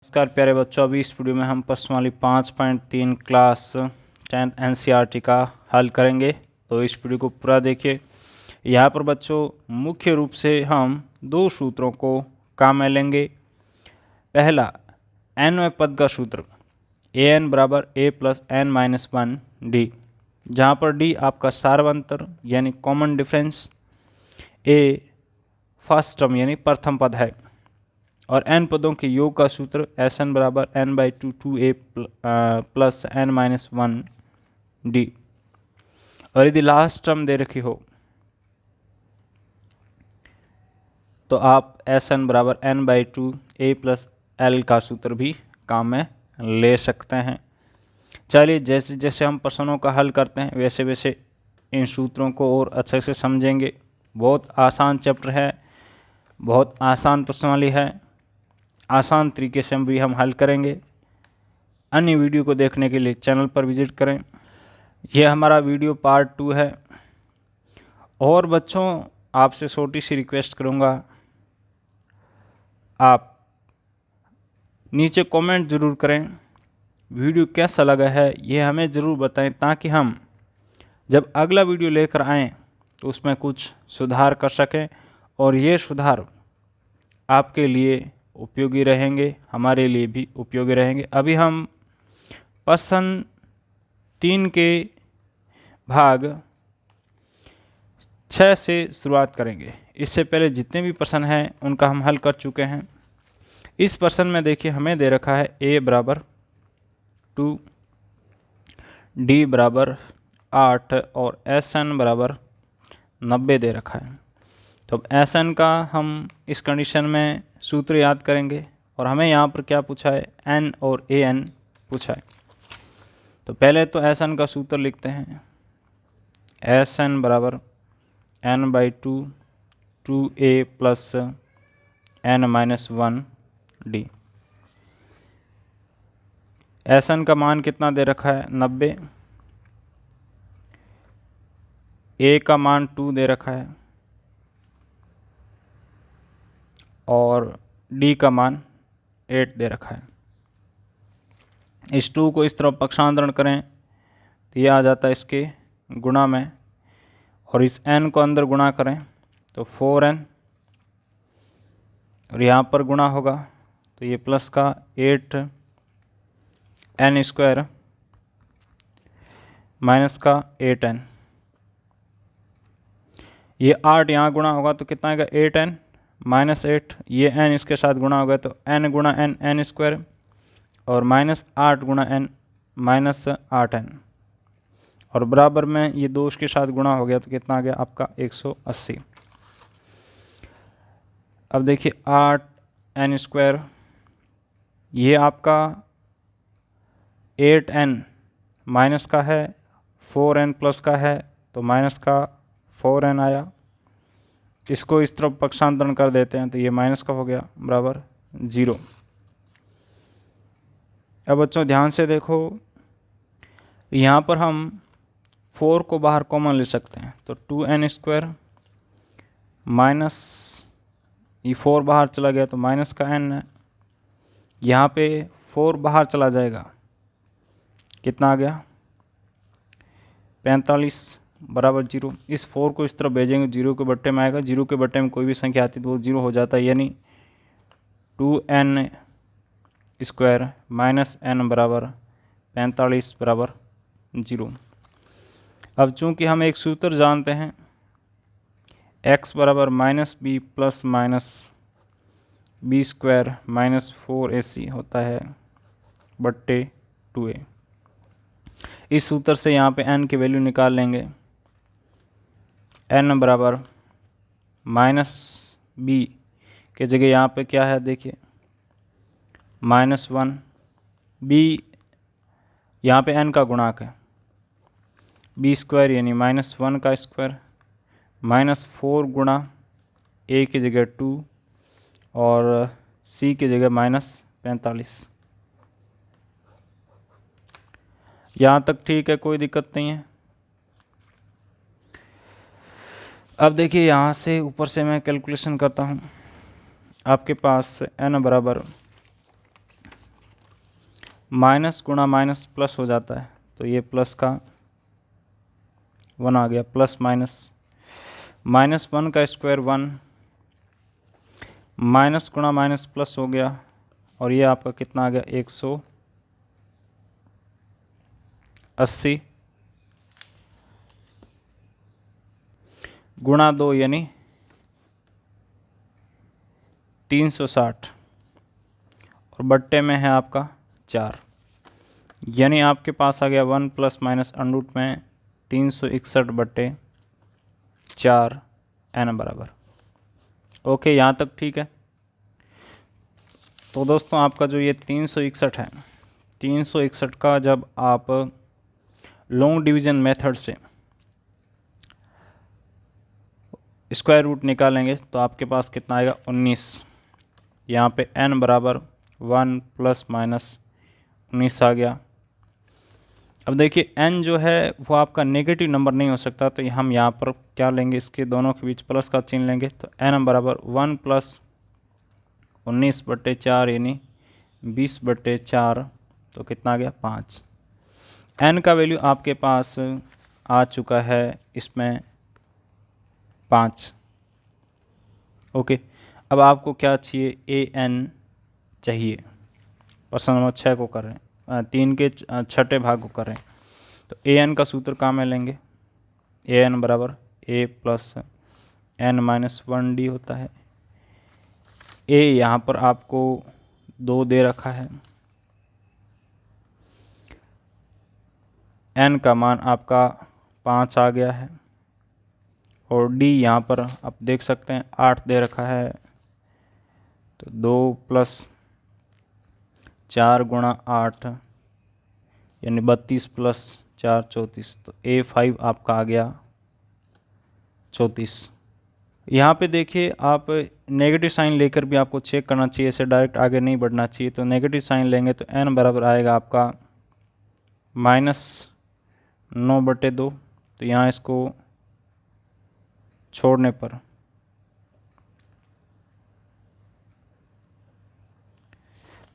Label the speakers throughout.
Speaker 1: नमस्कार प्यारे बच्चों, अभी इस वीडियो में हम प्रश्न वाली 5.3 क्लास 10th एनसीईआरटी का हल करेंगे। तो इस वीडियो को पूरा देखिए। यहाँ पर बच्चों मुख्य रूप से हम दो सूत्रों को काम में लेंगे। पहला nवें पद का सूत्र an बराबर a plus n minus 1 d, जहाँ पर d आपका सार्वंतर यानी common difference, a first term यानी प्रथम पद है और n पदों के योग का सूत्र Sn बराबर n/2 2a plus n minus 1 d। और यदि लास्ट टर्म दे रखी हो तो आप Sn बराबर n/2 a प्लस l का सूत्र भी काम में ले सकते हैं। चलिए जैसे जैसे हम प्रश्नों का हल करते हैं वैसे वैसे इन सूत्रों को और अच्छे से समझेंगे। बहुत आसान चैप्टर है, बहुत आसान प्रश्नावली है, आसान तरीके से भी हम हल करेंगे। अन्य वीडियो को देखने के लिए चैनल पर विजिट करें। यह हमारा वीडियो पार्ट 2 है। और बच्चों आपसे छोटी सी रिक्वेस्ट करूँगा, आप नीचे कमेंट ज़रूर करें, वीडियो कैसा लगा है ये हमें ज़रूर बताएं, ताकि हम जब अगला वीडियो लेकर आएँ तो उसमें कुछ सुधार कर सकें और ये सुधार आपके लिए उपयोगी रहेंगे, हमारे लिए भी उपयोगी रहेंगे। अभी हम प्रश्न 3 के भाग 6 से शुरुआत करेंगे। इससे पहले जितने भी प्रश्न हैं उनका हम हल कर चुके हैं। इस प्रश्न में देखिए हमें दे रखा है a बराबर 2, d बराबर 8 और Sn बराबर 90 दे रखा है। तो अब Sn का हम इस कंडीशन में सूत्र याद करेंगे और हमें यहाँ पर क्या पूछा है, n और an पूछा है। तो पहले तो Sn का सूत्र लिखते हैं, Sn बराबर n/2 2a plus n minus 1 d। Sn का मान कितना दे रखा है, 90, a का मान 2 दे रखा है और d का मान 8 दे रखा है। इस 2 को इस तरफ पक्षांतरण करें तो यह आ जाता है इसके गुणा में, और इस n को अंदर गुणा करें तो 4n, और यहाँ पर गुणा होगा तो ये प्लस का 8n स्क्वायर माइनस का 8n, ये 8 यहाँ गुणा होगा तो कितना आएगा, 8n माइनस 8, ये n इसके साथ गुणा होगा तो n गुणा n n स्क्वायर और माइनस 8 गुणा n माइनस 8n, और बराबर में ये 2 के साथ गुणा हो गया तो कितना आ गया आपका 180। अब देखिए 8n स्क्वायर, ये आपका 8n माइनस का है, 4n प्लस का है तो माइनस का 4n आया। इसको इस तरफ पक्षांतरण कर देते हैं तो ये माइनस का हो गया बराबर 0। अब बच्चों ध्यान से देखो, यहाँ पर हम 4 को बाहर कॉमन ले सकते हैं तो 2n स्क्वायर माइनस ये 4 बाहर चला गया तो माइनस का n है, यहाँ पे 4 बाहर चला जाएगा, कितना आ गया 45 बराबर 0। इस 4 को इस तरफ भेजेंगे, 0 के बट्टे में आएगा, 0 के बट्टे में कोई भी संख्या आती तो वो 0 हो जाता है, यानी 2n स्क्वायर माइनस n बराबर 45 बराबर 0। अब चूंकि हम एक सूत्र जानते हैं, x बराबर minus B plus minus B square minus 4ac होता है बट्टे 2a। इस सूत्र से यहाँ पे n की वैल्यू निकाल लेंगे, n बराबर माइनस बी के जगह यहाँ पे क्या है देखिए -1, b यहाँ पे n का गुणाक है, बी स्क्वायर यानी -1 का स्क्वायर -4 गुणा a की जगह 2 और c की जगह -45। यहाँ तक ठीक है, कोई दिक्कत नहीं है। अब देखिए यहाँ से ऊपर से मैं कैलकुलेशन करता हूँ, आपके पास n बराबर माइनस गुणा माइनस प्लस हो जाता है, तो ये प्लस का 1 आ गया, प्लस माइनस, -1 का स्क्वायर 1, माइनस गुणा माइनस प्लस हो गया, और ये आपका कितना आ गया 180 गुणा 2 यानी 360, और बट्टे में है आपका 4, यानी आपके पास आ गया 1 प्लस माइनस अंडरूट में 361/4 n बराबर। ओके, यहाँ तक ठीक है। तो दोस्तों आपका जो ये 361 है, 361 का जब आप लॉन्ग डिवीजन मेथड से स्क्वायर रूट निकालेंगे तो आपके पास कितना आएगा 19। यहाँ पे n बराबर 1 प्लस माइनस 19 आ गया। अब देखिए n जो है वो आपका नेगेटिव नंबर नहीं हो सकता, तो हम यहाँ पर क्या लेंगे, इसके दोनों के बीच प्लस का चिन्ह लेंगे, तो n बराबर 1 प्लस 19/4 यानी 20/4, तो कितना आ गया 5। n का वैल्यू आपके पास आ चुका है इसमें 5। ओके, अब आपको क्या चाहिए, an चाहिए। प्रश्न नंबर 6 को कर रहे हैं, 3 के छठे भाग को कर रहे हैं, तो an का सूत्र कहाँ में लेंगे, an बराबर a प्लस n-1d होता है। a यहाँ पर आपको 2 दे रखा है, n का मान आपका 5 आ गया है, और d यहाँ पर आप देख सकते हैं 8 दे रखा है, तो 2 प्लस 4 गुणा 8 यानी 32 प्लस 4 34, तो A5 आपका आ गया 34। यहाँ पे देखिए आप नेगेटिव साइन लेकर भी आपको चेक करना चाहिए, ऐसे डायरेक्ट आगे नहीं बढ़ना चाहिए। तो नेगेटिव साइन लेंगे तो n बराबर आएगा आपका -9/2, तो यहाँ इसको छोड़ने पर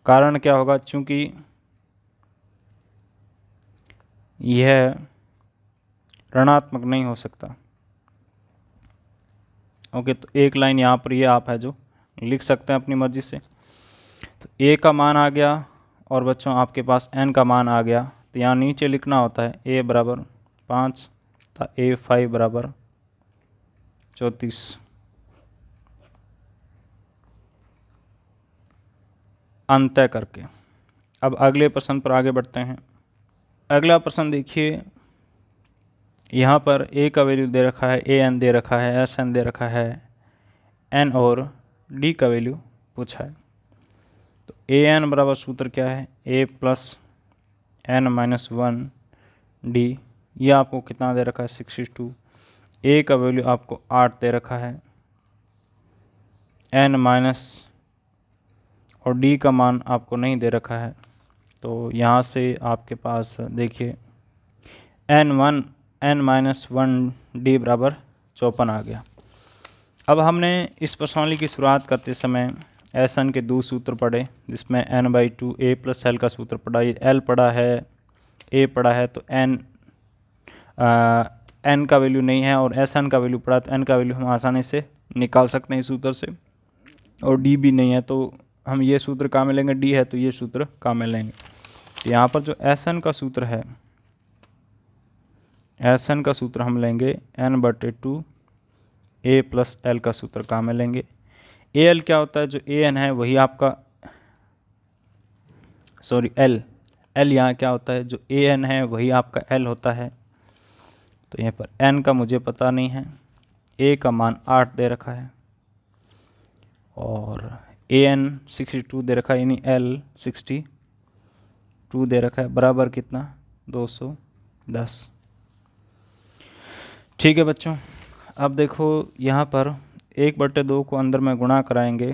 Speaker 1: कारण क्या होगा, चूंकि यह ऋणात्मक नहीं हो सकता। ओके, तो एक लाइन यहाँ पर ये आप है जो लिख सकते हैं अपनी मर्जी से। तो a का मान आ गया, और बच्चों आपके पास n का मान आ गया, तो यहाँ नीचे लिखना होता है a बराबर 5 था, A5 बराबर 34। अंतः करके अब अगले प्रश्न पर आगे बढ़ते हैं। अगला प्रश्न देखिए, यहाँ पर a का वैल्यू दे रखा है, an दे रखा है, sn दे रखा है, n और d का वैल्यू पूछा है। तो an बराबर सूत्र क्या है, a प्लस n-1d, ये आपको कितना दे रखा है 62। a का वैल्यू आपको 8 दे रखा है, n माइनस और d का मान आपको नहीं दे रखा है, तो यहाँ से आपके पास देखिए n-1d बराबर 54 आ गया। अब हमने इस प्रश्नावली की शुरुआत करते समय Sn के 2 सूत्र पढ़े, जिसमें n/2 a प्लस l का सूत्र पढ़ा, ये l पढ़ा है, a पढ़ा है, तो n का वैल्यू नहीं है, और Sn का वैल्यू पढ़ा, तो n का वैल्यू हम आसानी से निकाल सकते हैं इस सूत्र से, और d भी नहीं है, तो हम ये सूत्र काम में लेंगे, d है तो ये सूत्र काम में लेंगे। तो यहाँ पर जो Sn का सूत्र है, Sn का सूत्र हम लेंगे n/2 a प्लस l का सूत्र काम में लेंगे। al क्या होता है, जो an है वही आपका, सॉरी l यहाँ क्या होता है, जो an है वही आपका l होता है। तो यहाँ पर n का मुझे पता नहीं है, a का मान 8 दे रखा है, और an 62 दे रखा है, यानी l 62 दे रखा है, बराबर कितना 210। ठीक है बच्चों, अब देखो यहाँ पर 1/2 को अंदर में गुणा कराएंगे,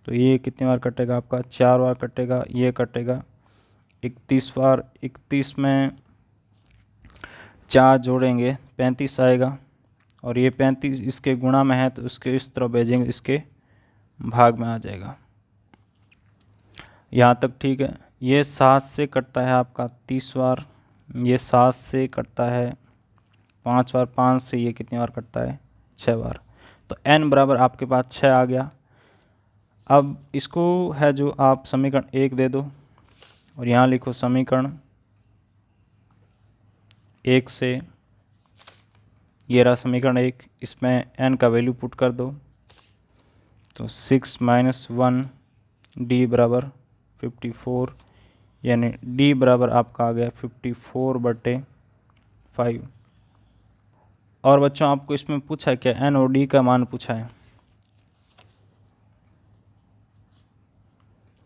Speaker 1: तो ये कितनी बार कटेगा, आपका 4 बार कटेगा, ये कटेगा 31 बार, 31 में 4 जोड़ेंगे 35 आएगा, और ये 35 इसके गुणा में है, तो उसके इस तरफ भेजेंगे, इसके भाग में आ जाएगा। यहाँ तक ठीक है। ये 7 से कटता है आपका 30 बार, ये 7 से कटता है 5 बार, 5 से ये कितनी बार कटता है 6 बार। तो n बराबर आपके पास 6 आ गया। अब इसको है जो आप समीकरण 1 दे दो और यहाँ लिखो समीकरण 1 से, ये रहा समीकरण 1, इसमें n का वैल्यू पुट कर दो तो 6 - 1 d बराबर 54, यानी d बराबर आपका आ गया 54/5। और बच्चों आपको इसमें पूछा है क्या, n और d का मान पूछा है,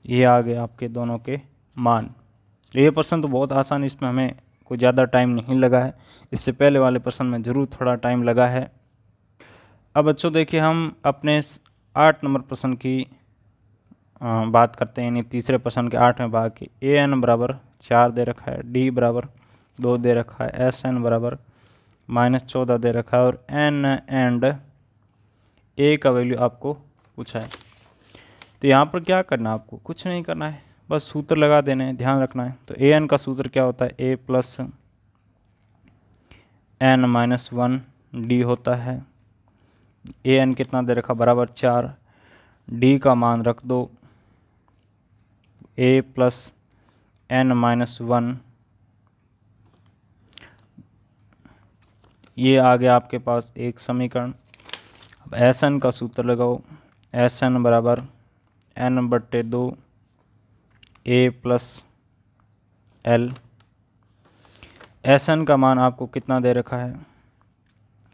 Speaker 1: ये आ गए आपके दोनों के मान। ये प्रश्न तो बहुत आसान, इसमें हमें कोई ज़्यादा टाइम नहीं लगा है, इससे पहले वाले प्रश्न में ज़रूर थोड़ा टाइम लगा है। अब बच्चों देखिए हम अपने 8 नंबर प्रश्न की बात करते हैं, यानी तीसरे प्रश्न के 8वें भाग की। an बराबर 4 दे रखा है, d बराबर 2 दे रखा है, sn बराबर -14 दे रखा है और n एंड a का वैल्यू आपको पूछा है। तो यहाँ पर क्या करना है, आपको कुछ नहीं करना है, बस सूत्र लगा देने हैं, ध्यान रखना है। तो an का सूत्र क्या होता है, a प्लस n - 1 d होता है। an कितना दे रखा, बराबर 4, d का मान रख दो a प्लस n - 1, ये आ गया आपके पास एक समीकरण। अब Sn का सूत्र लगाओ, Sn बराबर n/2 a plus l। Sn का मान आपको कितना दे रखा है,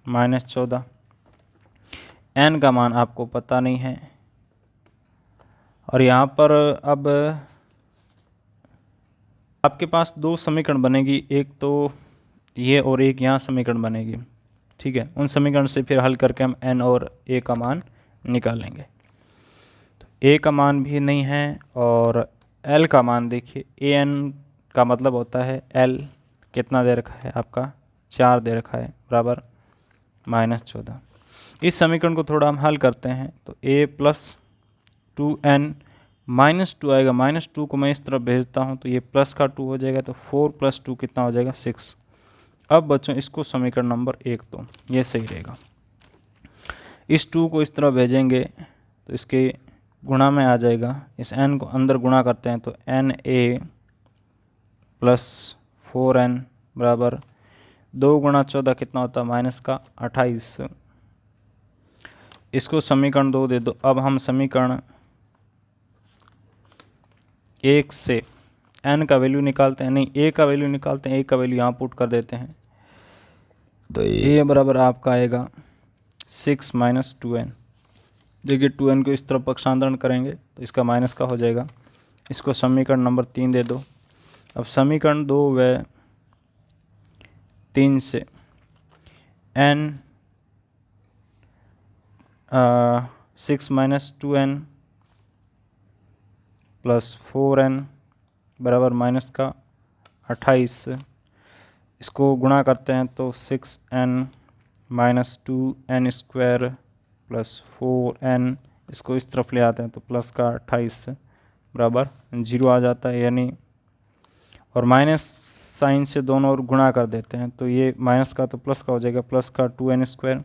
Speaker 1: -14, n का मान आपको पता नहीं है। और यहाँ पर अब आपके पास दो समीकरण बनेगी, एक तो ये और एक यहाँ समीकरण बनेगी, ठीक है। उन समीकरण से फिर हल करके हम n और a का मान निकालेंगे। तो a का मान भी नहीं है और l का मान देखिए, an का मतलब होता है l कितना दे रखा है आपका 4 दे रखा है, बराबर -14। इस समीकरण को थोड़ा हम हल करते हैं तो a प्लस 2n -2 आएगा, -2 को मैं इस तरफ भेजता हूँ तो ये प्लस का 2 हो जाएगा, तो 4 + 2 कितना हो जाएगा 6। अब बच्चों इसको समीकरण नंबर 1 तो ये सही रहेगा। इस 2 को इस तरफ भेजेंगे तो इसके गुणा में आ जाएगा, इस n को अंदर गुणा करते हैं तो na + 4n बराबर 2 × 14 कितना होता है, -28। इसको समीकरण 2 दे दो। अब हम समीकरण 1 से n का वैल्यू निकालते हैं, नहीं a का वैल्यू निकालते हैं, a का वैल्यू यहाँ पुट कर देते हैं तो a बराबर आपका आएगा 6 - 2n। देखिए 2n को इस तरफ पक्षांतरण करेंगे तो इसका माइनस का हो जाएगा। इसको समीकरण नंबर 3 दे दो। अब समीकरण 2 व 3 से n 6 - 2n + 4n बराबर -28। इसको गुणा करते हैं तो 6n - 2n² + 4n, इसको इस तरफ ले आते हैं तो प्लस का 28 बराबर 0 आ जाता है, यानी और माइनस साइन से दोनों ओर गुणा कर देते हैं तो ये माइनस का तो प्लस का हो जाएगा, प्लस का 2n²।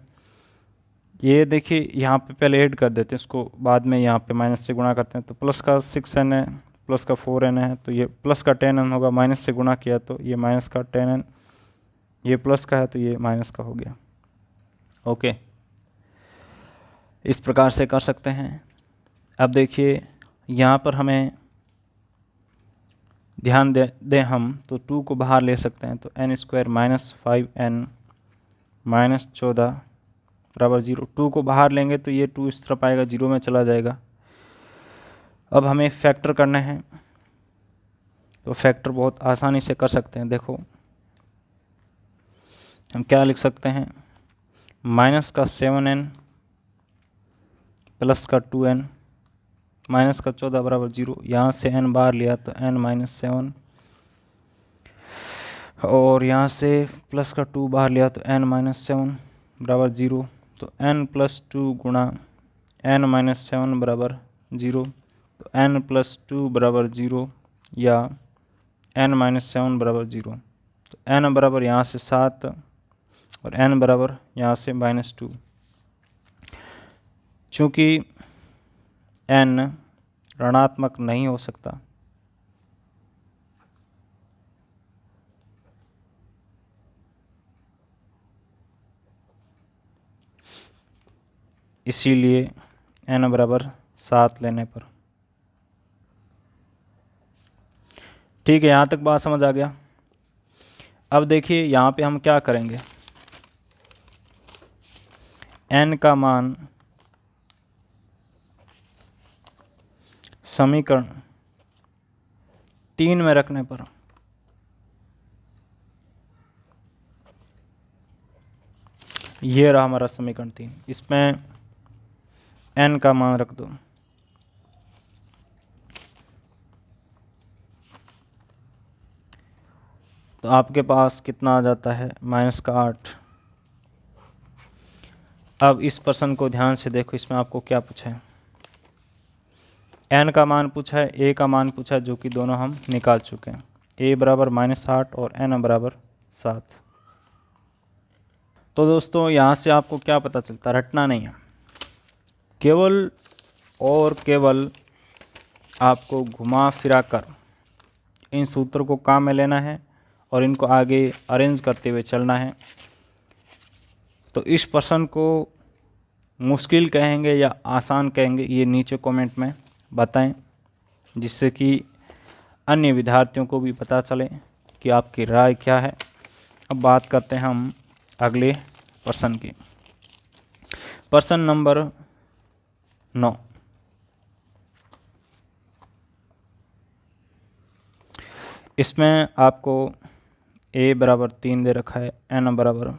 Speaker 1: ये देखिए यहाँ पे पहले ऐड कर देते हैं, इसको बाद में यहाँ पे माइनस से गुणा करते हैं तो प्लस का 6n है, प्लस का 4n है, तो ये प्लस का 10n होगा, माइनस से गुणा किया तो ये माइनस का 10n, ये प्लस का है तो ये माइनस का हो गया। ओके, इस प्रकार से कर सकते हैं। अब देखिए यहाँ पर हमें ध्यान दें हम तो 2 को बाहर ले सकते हैं तो n² - 5n - 14 बराबर 0। 2 को बाहर लेंगे तो ये 2 इस तरफ आएगा, 0 में चला जाएगा। अब हमें फैक्टर करना है तो फैक्टर बहुत आसानी से कर सकते हैं। देखो हम क्या लिख सकते हैं, माइनस का 7n प्लस का 2n माइनस का 14 बराबर 0। यहाँ से n बाहर लिया तो n - 7 और यहाँ से प्लस का 2 बाहर लिया तो n - 7 बराबर 0। तो n + 2 गुणा n - 7 बराबर 0, तो n + 2 बराबर 0 या n-7 बराबर 0। तो n बराबर यहाँ से 7 और n बराबर यहाँ से -2। चूँकि n ऋणात्मक नहीं हो सकता, इसीलिए n बराबर 7 लेने पर। ठीक है, यहाँ तक बात समझ आ गया। अब देखिए यहाँ पे हम क्या करेंगे, n का मान समीकरण 3 में रखने पर ये रहा हमारा समीकरण 3, इसमें n का मान रख दो। तो आपके पास कितना आ जाता है, -8। अब इस प्रश्न को ध्यान से देखो, इसमें आपको क्या पूछा है, n का मान पूछा है, a का मान पूछा है, जो कि दोनों हम निकाल चुके हैं। a बराबर -8 और n बराबर 7। तो दोस्तों यहाँ से आपको क्या पता चलता, रटना नहीं है, केवल और केवल आपको घुमा फिरा कर इन सूत्रों को काम में लेना है और इनको आगे अरेंज करते हुए चलना है। तो इस प्रश्न को मुश्किल कहेंगे या आसान कहेंगे, ये नीचे कमेंट में बताएं, जिससे कि अन्य विद्यार्थियों को भी पता चले कि आपकी राय क्या है। अब बात करते हैं हम अगले प्रश्न की। प्रश्न नंबर 9। इसमें आपको a बराबर 3 दे रखा है, n बराबर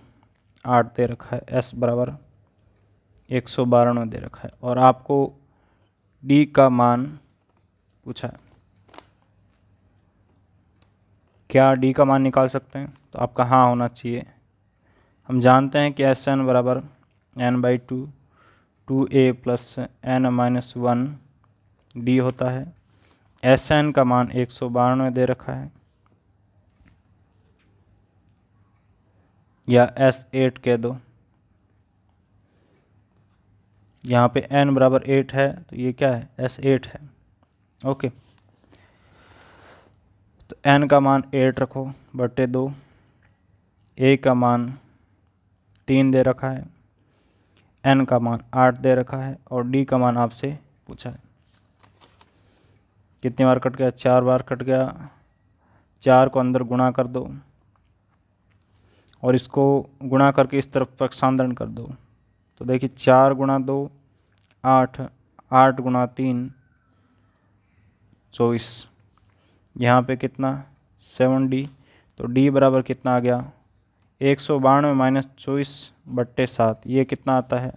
Speaker 1: 8 दे रखा है, s बराबर 192 दे रखा है और आपको d का मान पूछा है। क्या d का मान निकाल सकते हैं? तो आपका हाँ होना चाहिए। हम जानते हैं कि Sn बराबर n/2 2a plus n-1 d होता है। Sn का मान 192 दे रखा है, या S8 कह दो। यहाँ पे n बराबर 8 है, तो ये क्या है, S8 है। ओके, तो n का मान 8 रखो बटे 2, a का मान 3 दे रखा है, n का मान 8 दे रखा है और d का मान आपसे पूछा है। कितनी बार कट गया, 4 बार कट गया। 4 को अंदर गुणा कर दो और इसको गुणा करके इस तरफ प्रक्षांतरण कर दो। तो देखिए 4 गुणा 2 8, 8 गुणा 3 24, यहाँ पे कितना 7d। तो d बराबर कितना आ गया, 192 माइनस 24/7, ये कितना आता है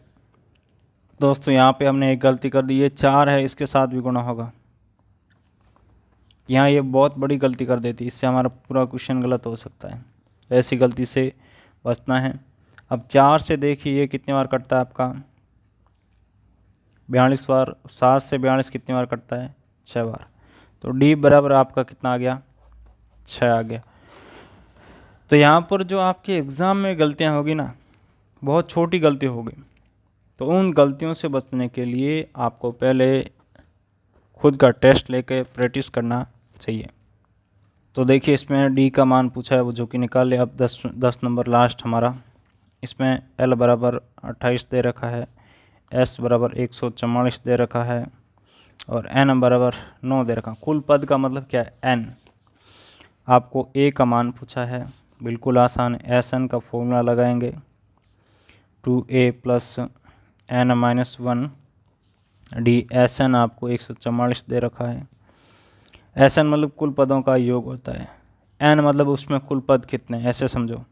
Speaker 1: दोस्तों। यहाँ पे हमने एक गलती कर दी, ये 4 है, इसके साथ भी गुणा होगा। यहाँ ये बहुत बड़ी गलती कर देती, इससे हमारा पूरा क्वेश्चन गलत हो सकता है। ऐसी गलती से बचना है। अब 4 से देखिए ये कितनी बार कटता है आपका, 42 बार। 7 से 42 कितनी बार कटता है, 6 बार। तो d बराबर आपका कितना आ गया, 6 आ गया। तो यहाँ पर जो आपके एग्ज़ाम में गलतियाँ होगी ना, बहुत छोटी गलती होगी। तो उन गलतियों से बचने के लिए आपको पहले खुद का टेस्ट लेके प्रैक्टिस करना चाहिए। तो देखिए इसमें d का मान पूछा है, वो जो कि निकाल ले। अब 10 नंबर लास्ट हमारा। इसमें l बराबर 28 दे रखा है, s बराबर 144 दे रखा है और n बराबर 9 दे रखा। कुल पद का मतलब क्या है, n। आपको a का मान पूछा है, बिल्कुल आसान है। Sn का फॉर्मूला लगाएंगे, 2a plus n-1 d। Sn आपको 144 दे रखा है। Sn मतलब कुल पदों का योग होता है, n मतलब उसमें कुल पद कितने, ऐसे समझो।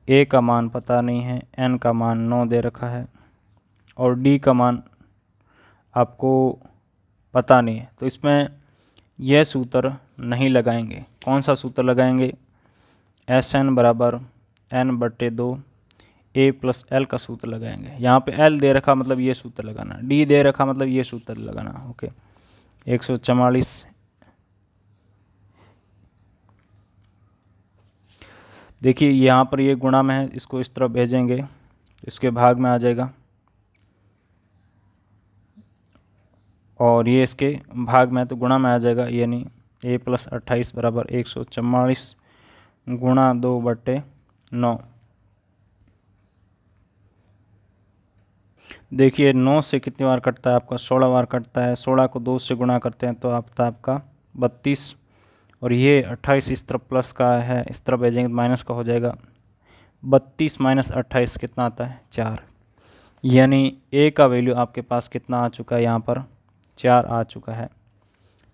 Speaker 1: a का मान पता नहीं है, n का मान 9 दे रखा है और d का मान आपको पता नहीं है। तो इसमें यह सूत्र नहीं लगाएंगे। कौन सा सूत्र लगाएंगे, Sn बराबर n/2 a प्लस l का सूत्र लगाएंगे। यहाँ पे l दे रखा मतलब ये सूत्र लगाना, d दे रखा मतलब ये सूत्र लगाना। ओके, 144। देखिए यहाँ पर ये गुणा में है, इसको इस तरफ भेजेंगे इसके भाग में आ जाएगा, और ये इसके भाग में है तो गुणा में आ जाएगा, यानी a + 28 बराबर 144 गुणा 2/9। देखिए 9 से कितनी बार कटता है आपका, 16 बार कटता है। 16 को 2 से गुणा करते हैं तो आता है आपका 32, और ये 28 इस तरफ प्लस का है, इस तरफ भेजेंगे तो माइनस का हो जाएगा। 32 - 28 कितना आता है, 4। यानी a का वैल्यू आपके पास कितना आ चुका है, यहाँ पर 4 आ चुका है।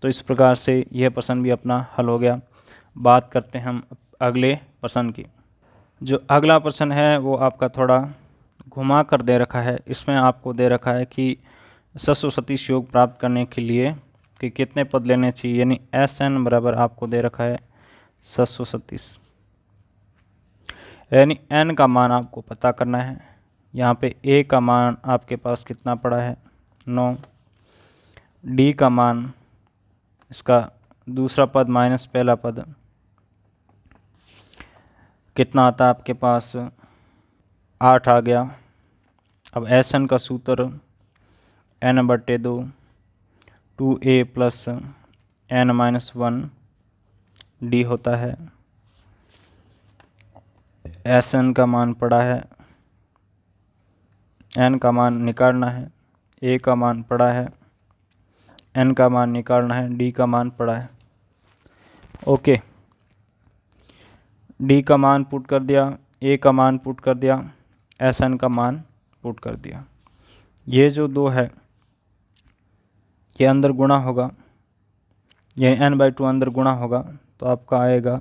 Speaker 1: तो इस प्रकार से यह प्रश्न भी अपना हल हो गया। बात करते हैं हम अगले प्रश्न की। जो अगला प्रश्न है वो आपका थोड़ा घुमा कर दे रखा है। इसमें आपको दे रखा है कि सदिश योग प्राप्त करने के लिए कि कितने पद लेने चाहिए, यानी Sn बराबर आपको दे रखा है 737, यानी n का मान आपको पता करना है। यहाँ पे a का मान आपके पास कितना पड़ा है, 9। d का मान, इसका दूसरा पद माइनस पहला पद कितना आता है आपके पास, 8 आ गया। अब Sn का सूत्र n/2 2a + n-1 d होता है। Sn का मान पड़ा है, n का मान निकालना है, a का मान पड़ा है, n का मान निकालना है, d का मान पड़ा है। ओके, d का मान पुट कर दिया, a का मान पुट कर दिया, Sn का मान पुट कर दिया। ये जो 2 है ये अंदर गुणा होगा, यानी n/2 अंदर गुणा होगा तो आपका आएगा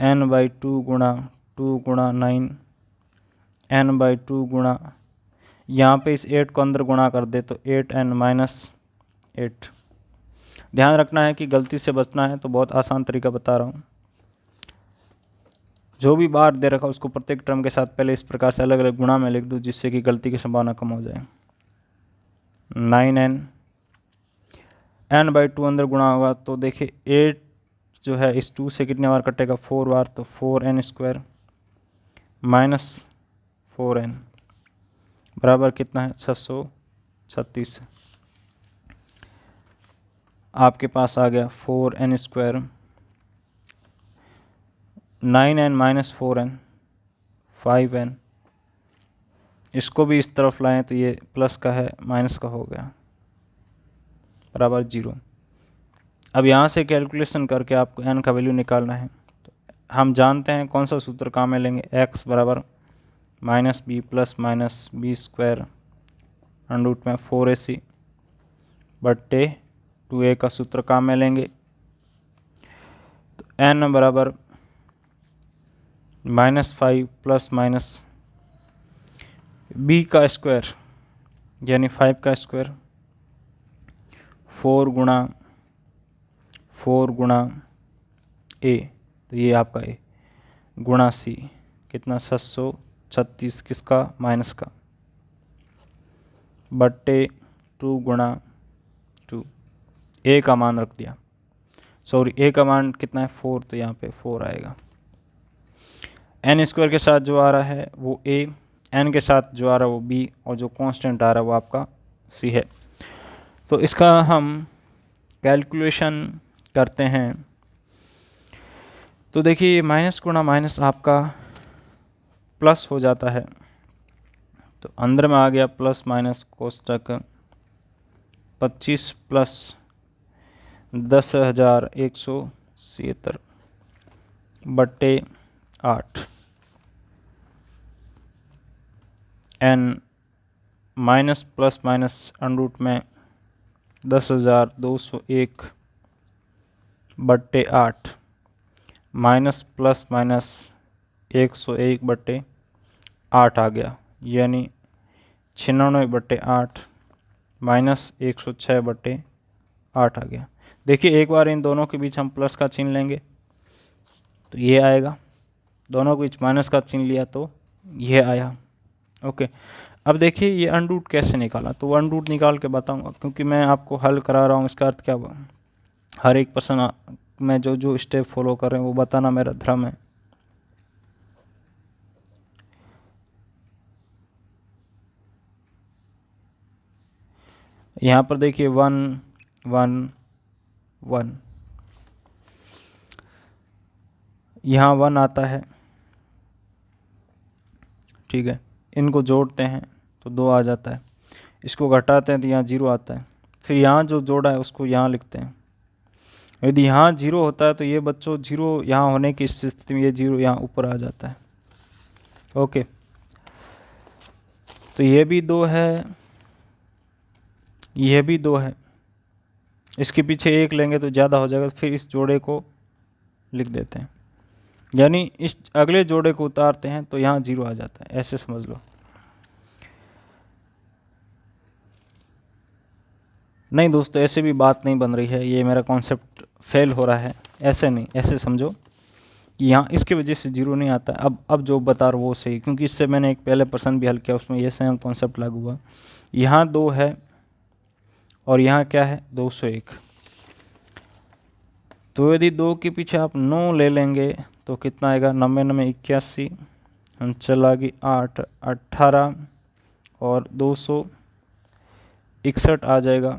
Speaker 1: n/2 गुणा 2 गुणा 9 n/2 गुणा, यहाँ पे इस 8 को अंदर गुणा कर दे तो 8n - 8। ध्यान रखना है कि गलती से बचना है, तो बहुत आसान तरीका बता रहा हूँ। जो भी बार दे रखा उसको प्रत्येक टर्म के साथ पहले इस प्रकार से अलग अलग गुणा में लिख दूँ, जिससे कि गलती की संभावना कम हो जाए। 9n n/2 अंदर गुणा होगा तो देखिए 8 जो है इस 2 से कितने बार कटेगा, 4 बार, तो 4n² - 4n बराबर कितना है, 636। आपके पास आ गया 4n², 9n - 4n 5n। इसको भी इस तरफ लाएं तो ये प्लस का है माइनस का हो गया, बराबर 0। अब यहाँ से कैलकुलेशन करके आपको n का वैल्यू निकालना है। तो हम जानते हैं कौन सा सूत्र काम में लेंगे, x बराबर -b + -b² √4ac बट्टे 2a का सूत्र काम में लेंगे। तो n बराबर -5 + b का स्क्वायर यानी 5 का स्क्वायर, 4 गुणा a, तो ये आपका a गुणा c कितना 736 किसका, माइनस का, बट्टे 2 गुणा 2, a का मान रख दिया, सॉरी a का मान कितना है 4, तो यहाँ पे 4 आएगा। n² के साथ जो आ रहा है वो a, n के साथ जो आ रहा है वो b, और जो कांस्टेंट आ रहा है वो आपका c है। तो इसका हम कैलकुलेशन करते हैं। तो देखिए माइनस गुणा माइनस आपका प्लस हो जाता है, तो अंदर में आ गया प्लस माइनस कोष्टक 25 + 10,176 बट्टे 8 n माइनस प्लस माइनस √ में 10,201 बट्टे 8 माइनस प्लस माइनस 101 बट्टे 8 आ गया, यानी 96/8 माइनस 106 बट्टे 8 आ गया। देखिए एक बार इन दोनों के बीच हम प्लस का चिन्ह लेंगे तो ये आएगा, दोनों के बीच माइनस का चिन्ह लिया तो ये आया। ओके, अब देखिए ये अंडरूट कैसे निकाला, तो अंडरूट निकाल के बताऊंगा, क्योंकि मैं आपको हल करा रहा हूँ, इसका अर्थ क्या हुआ, हर एक पर्सन मैं जो जो स्टेप फॉलो कर रहे हैं वो बताना मेरा धर्म है। यहाँ पर देखिए 1 1 1, यहाँ 1 आता है, ठीक है, इनको जोड़ते हैं तो 2 आ जाता है, इसको घटाते हैं तो यहाँ 0 आता है, फिर यहाँ जो जोड़ा है उसको यहाँ लिखते हैं। यदि यहाँ 0 होता है तो ये बच्चों 0 यहाँ होने की स्थिति में ये 0 यहाँ ऊपर आ जाता है। ओके, तो ये भी 2 है, यह भी 2 है, इसके पीछे 1 लेंगे तो ज़्यादा हो जाएगा, फिर इस जोड़े को लिख देते हैं, यानी इस अगले जोड़े को उतारते हैं तो यहाँ 0 आ जाता है, ऐसे समझ लो। नहीं दोस्तों, ऐसे भी बात नहीं बन रही है, ये मेरा कॉन्सेप्ट फेल हो रहा है, ऐसे नहीं, ऐसे समझो कि यहाँ इसकी वजह से 0 नहीं आता। अब जो बता रहा हूँ वो सही, क्योंकि इससे मैंने एक पहले प्रश्न भी हल किया, उसमें ये सेम कॉन्सेप्ट लागू हुआ। यहाँ 2 है और यहाँ क्या है 201, तो यदि 2 के पीछे आप 9 ले लेंगे तो कितना आएगा, 9 9 81, हम चला गई 8 18 और 261 आ जाएगा।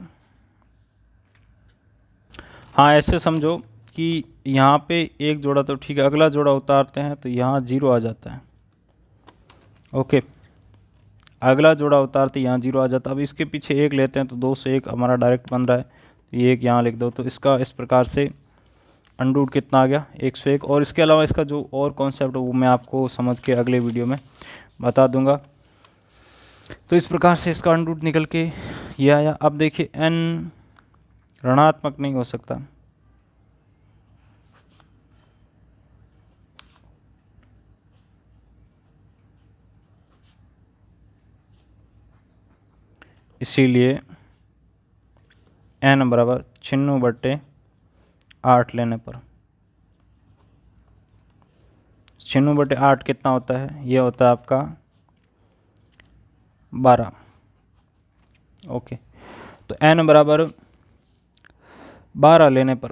Speaker 1: हाँ ऐसे समझो कि यहाँ पे एक जोड़ा तो ठीक है, अगला जोड़ा उतारते हैं तो यहाँ 0 आ जाता है। ओके, अगला जोड़ा उतारते यहाँ 0 आ जाता है। अब इसके पीछे 1 लेते हैं तो 201 हमारा डायरेक्ट बन रहा है, तो ये 1 यहाँ लिख दो, तो इसका इस प्रकार से अंडरूट कितना आ गया 101। और इसके अलावा इसका जो और कॉन्सेप्ट है वो मैं आपको समझ के अगले वीडियो में बता दूंगा। तो इस प्रकार से इसका अंडरूट निकल के ये आया। अब देखिए n ऋणात्मक नहीं हो सकता, इसीलिए n बराबर 96/8 लेने पर, 96/8 कितना होता है, ये होता है आपका 12। ओके, तो n बराबर 12 लेने पर,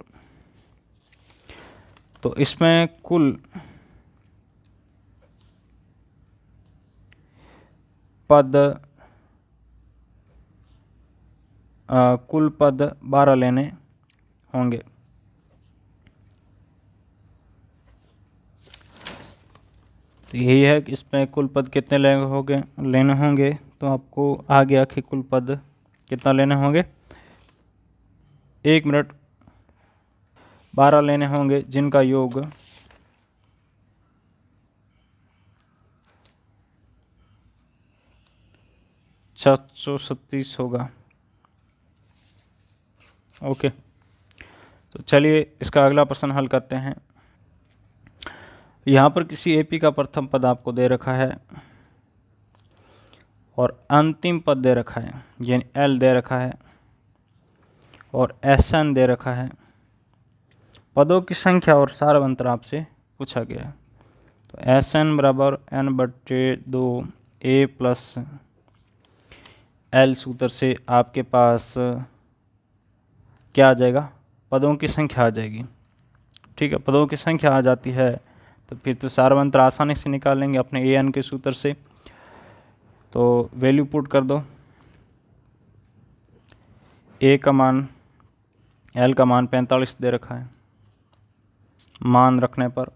Speaker 1: तो इसमें कुल पद कुल पद 12 लेने होंगे। तो यही है कि इसमें कुल पद कितने लेने होंगे, तो आपको आ गया कि कुल पद कितना लेने होंगे, 1 मिनट, 12 लेने होंगे जिनका योग 737 होगा। ओके, तो चलिए इसका अगला प्रश्न हल करते हैं। यहाँ पर किसी एपी का प्रथम पद आपको दे रखा है और अंतिम पद दे रखा है, यानी एल दे रखा है और एस एन दे रखा है। पदों की संख्या और सार अंतर आपसे पूछा गया है। तो एस एन बराबर n/2 a प्लस एल सूत्र से आपके पास क्या आ जाएगा, पदों की संख्या आ जाएगी। ठीक है, पदों की संख्या आ जाती है तो फिर तो सार अंतर आसानी से निकाल लेंगे अपने ए एन के सूत्र से। तो वैल्यू पुट कर दो, ए का मान, एल का मान 45 दे रखा है, मान रखने पर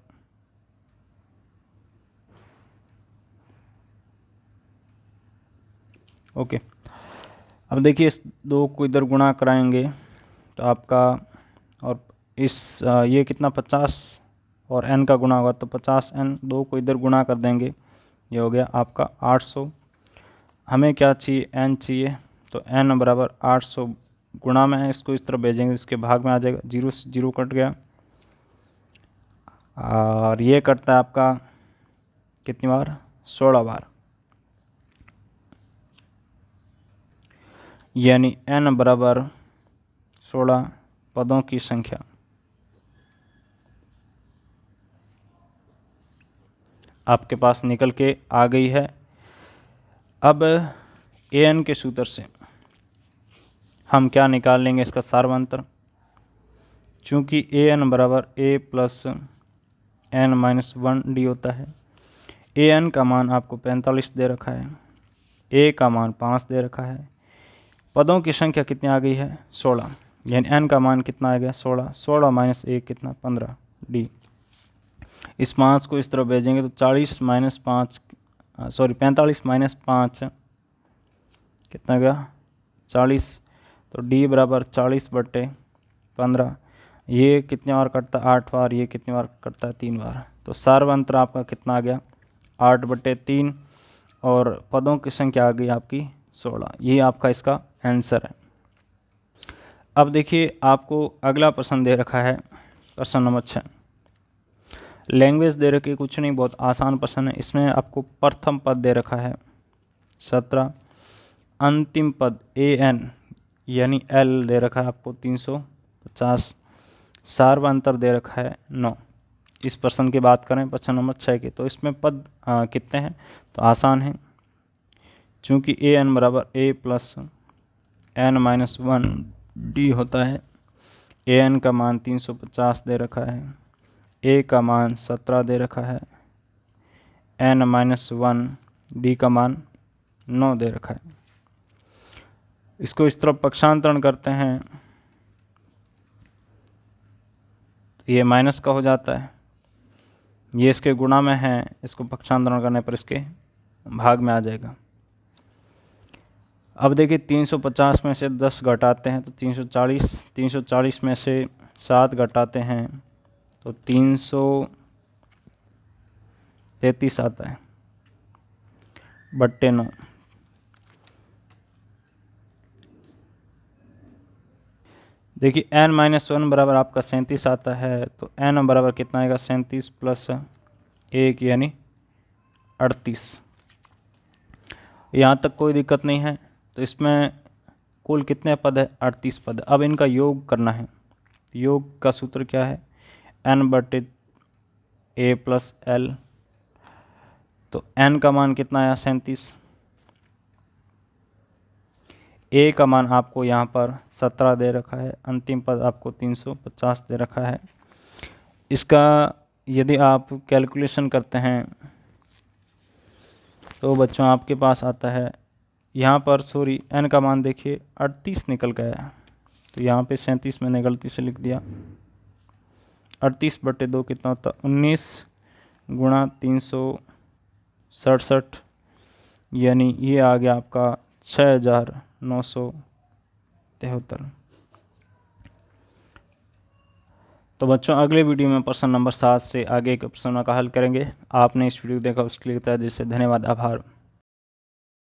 Speaker 1: ओके। अब देखिए इस 2 को इधर गुणा कराएंगे तो आपका, और इस ये कितना 50 और n का गुणा होगा तो 50n, 2 को इधर गुणा कर देंगे, ये हो गया आपका 800। हमें क्या चाहिए, n चाहिए, तो n बराबर 800 गुणा में है, इसको इस तरफ भेजेंगे, इसके भाग में आ जाएगा, 0 से 0 कट गया, और ये कटता है आपका कितनी बार, 16 बार, यानी n बराबर 16 पदों की संख्या। आपके पास निकल के आ गई है। अब ए एन के सूत्र से हम क्या निकाल लेंगे, इसका सार्वंतर। चूँकि ए एन बराबर ए प्लस एन माइनस 1 डी होता है। ए एन का मान आपको 45 दे रखा है, ए का मान 5 दे रखा है, पदों की संख्या कितनी आ गई है 16, यानी एन का मान कितना आ गया 16, 16 माइनस 1 कितना 15 डी। इस 5 को इस तरफ भेजेंगे तो 45 माइनस 5 कितना गया 40, तो डी बराबर 40/15। ये कितने बार कटता है 8 बार, ये कितनी बार कटता है 3 बार, तो सार्वंतर आपका कितना आ गया 8/3 और पदों की संख्या आ गई आपकी 16। ये आपका इसका आंसर है। अब देखिए आपको अगला प्रश्न दे रखा है, प्रश्न नंबर 6। लैंग्वेज दे रखी कुछ नहीं, बहुत आसान प्रश्न है। इसमें आपको प्रथम पद दे रखा है 17, अंतिम पद ए एन यानी एल दे रखा है आपको 350, सार्वंतर दे रखा है 9। इस प्रश्न की बात करें प्रश्न नंबर 6 की, तो इसमें पद कितने हैं, तो आसान है। चूँकि ए एन बराबर ए प्लस एन माइनस 1 डी होता है। ए एन का मान 350 दे रखा है, ए का मान 17 दे रखा है, एन माइनस 1 डी का मान 9 दे रखा है। इसको इस तरफ पक्षांतरण करते हैं तो ये माइनस का हो जाता है, ये इसके गुणा में है, इसको पक्षांतरण करने पर इसके भाग में आ जाएगा। अब देखिए 350 में से 10 घटाते हैं तो 340, 340 में से 7 घटाते हैं तो 333 आता है /9। देखिए n माइनस 1 बराबर आपका 37 आता है, तो n बराबर कितना आएगा 37 प्लस 1 यानी 38। यहाँ तक कोई दिक्कत नहीं है। तो इसमें कुल कितने पद है 38 पद। अब इनका योग करना है। योग का सूत्र क्या है n/a प्लस l। तो n का मान कितना आया 37, a का मान आपको यहाँ पर 17 दे रखा है, अंतिम पद आपको 350 दे रखा है। इसका यदि आप कैलकुलेशन करते हैं तो बच्चों आपके पास आता है यहाँ पर n का मान देखिए 38 निकल गया, तो यहाँ पे 37 मैंने गलती से लिख दिया। 38/2 कितना होता 19 गुणा 367, यानी ये आ गया आपका 6973। तो बच्चों अगले वीडियो में प्रश्न नंबर 7 से आगे के प्रश्नों का हल करेंगे। आपने इस वीडियो को देखा उसके लिए दिल से धन्यवाद, आभार।